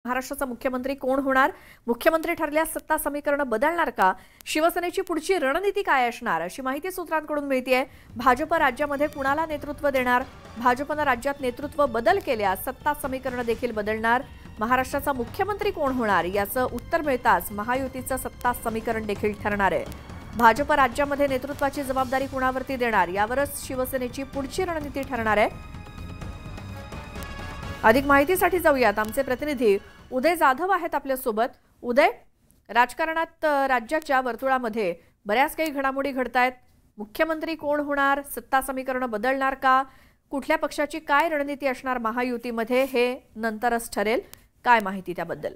महाराष्ट्राचा मुख्यमंत्री कोण होणार? मुख्यमंत्री ठरल्यास सत्ता समीकरण बदलणार का? शिवसेनेची पुढची रणनीती काय असणार अशी माहिती सूत्रांकडून मिळतेय। भाजप राज्यामध्ये कुणाला नेतृत्व देणार? भाजपने राज्यात नेतृत्व बदल केल्यास सत्ता समीकरण देखील बदलणार। महाराष्ट्राचा मुख्यमंत्री कोण होणार याचं उत्तर मिळताच महायुतीचं सत्ता समीकरण देखील ठरणार आहे। भाजप राज्यामध्ये नेतृत्वाची जबाबदारी कुणावरती देणार यावरच शिवसेनेची पुढची रणनीती ठरणार आहे। अधिक माहितीसाठी जाऊयात, आमचे प्रतिनिधी उदय जाधव आहेत आपल्या सोबत। उदय, राजकारणात राज्याच्या वर्तुळामध्ये बऱ्याच काही घडामोडी घडतायत। मुख्यमंत्री कोण होणार? सत्ता समीकरण बदलणार का? कुठल्या पक्षाची काय रणनीती असणार महायुतीमध्ये हे नंतरच ठरेल। काय माहिती त्याबद्दल?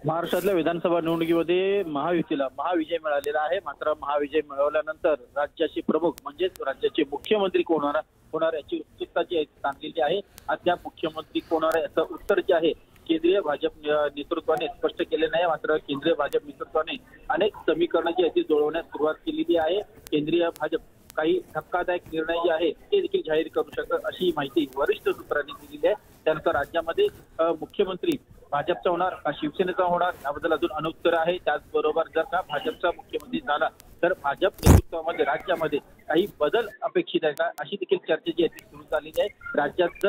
महाराष्ट्रातल्या विधानसभा निवडणुकीमध्ये महायुतीला महाविजय मिळालेला आहे। मात्र महाविजय मिळवल्यानंतर राज्याचे प्रमुख म्हणजेच राज्याचे मुख्यमंत्री कोण होणार याची उत्सुकता जी ताणलेली आहे। अद्याप मुख्यमंत्री कोण होणार याचं उत्तर जे आहे केंद्रीय भाजप नेतृत्वाने स्पष्ट केले नाही। मात्र केंद्रीय भाजप नेतृत्वाने अनेक समीकरणं जी आहेत ती जुळवण्यास सुरुवात केलेली आहे। केंद्रीय भाजप काही धक्कादायक निर्णय जे आहे ते देखील जाहीर करू शकतात अशी माहिती वरिष्ठ सूत्रांनी दिलेली आहे। त्यानंतर राज्यामध्ये मुख्यमंत्री भाजपचा होणार का शिवसेनेचा होणार याबद्दल अजून अनुत्तर आहे। त्याचबरोबर जर का भाजपचा मुख्यमंत्री झाला तर भाजप नेतृत्वामध्ये राज्यामध्ये काही बदल अपेक्षित आहे का अशी देखील चर्चा जी आहे ती सुरू झालेली आहे। राज्यात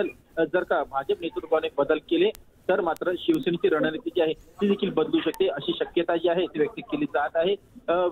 जर का भाजप नेतृत्वाने बदल केले तर मात्र शिवसेनेची रणनीती जी आहे ती देखील बदलू शकते अशी शक्यता जी आहे ती व्यक्त केली जात आहे।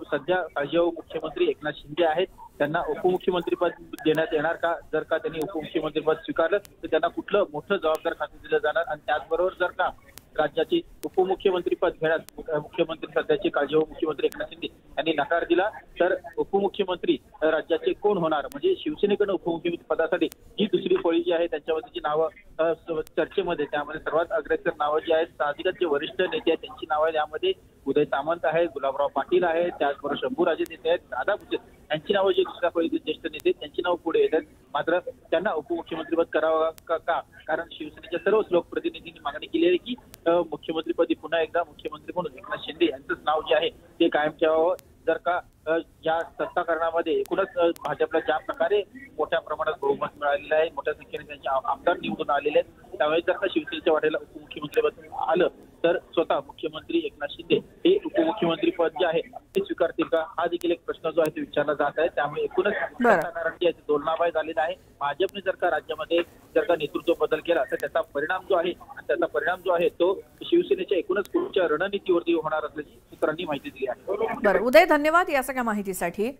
सध्या काळजीवाहू मुख्यमंत्री एकनाथ शिंदे आहेत, त्यांना उपमुख्यमंत्रीपद देण्यात येणार का? जर का त्यांनी उपमुख्यमंत्रीपद स्वीकारलं तर त्यांना कुठलं मोठं जबाबदार खातं दिलं जाणार? आणि त्याचबरोबर जर का राज्याचे उपमुख्यमंत्रीपद घेण्यास मुख्यमंत्री सध्याचे काळजीवाहू मुख्यमंत्री एकनाथ शिंदे यांनी नकार दिला तर उपमुख्यमंत्री राज्याचे कोण होणार? म्हणजे शिवसेनेकडून उपमुख्यमंत्री पदासाठी जी दुसरी फळी जी आहे त्यांच्यामध्ये जी नावं चर्चेमध्ये त्यामध्ये सर्वात अग्रेसर नावं जी आहेत साहजिकच जे वरिष्ठ नेते आहेत त्यांची नावं यामध्ये उदय सामंत आहेत, गुलाबराव पाटील आहेत, त्याचबरोबर शंभूराजे नेते आहेत, दादा भुसे यांची नावं जी दुसऱ्या फळीतील ज्येष्ठ नेते त्यांची नावं पुढे येतात। मात्र त्यांना उपमुख्यमंत्रीपद करावं का? कारण शिवसेनेच्या सर्वच लोकप्रतिनिधींनी मागणी केली आहे की मुख्यमंत्रीपदी पुन्हा एकदा मुख्यमंत्री म्हणून एकनाथ शिंदे यांचंच नाव जे आहे ते कायम ठेवावं। जर का या सत्ताकरणामध्ये एकूणच भाजपला ज्या प्रकारे मोठ्या प्रमाणात बहुमत मिळालेलं आहे, मोठ्या संख्येने त्यांचे आमदार निवडून आलेले आहेत, त्यामुळे जर का शिवसेनेच्या वाटेला उपमुख्यमंत्रीपद आलं तर स्वतः मुख्यमंत्री एकनाथ शिंदे हे उपमुख्यमंत्री पद जे आहे ते स्वीकारतील का हा देखील एक प्रश्न जो आहे तो विचारला जात आहे। त्यामुळे एकूणच सत्ताकारण जे आहे ते दोलनाबाज झालेला आहे। भाजपने जर का राज्यामध्ये जर का नेतृत्व बदल केला तर त्याचा परिणाम जो आहे तो शिवसेनेच्या एकूणच पुढच्या रणनीतीवरती होणार असल्याची सूत्रांनी माहिती दिली आहे। बरं उदय, धन्यवाद या सगळ्या माहितीसाठी।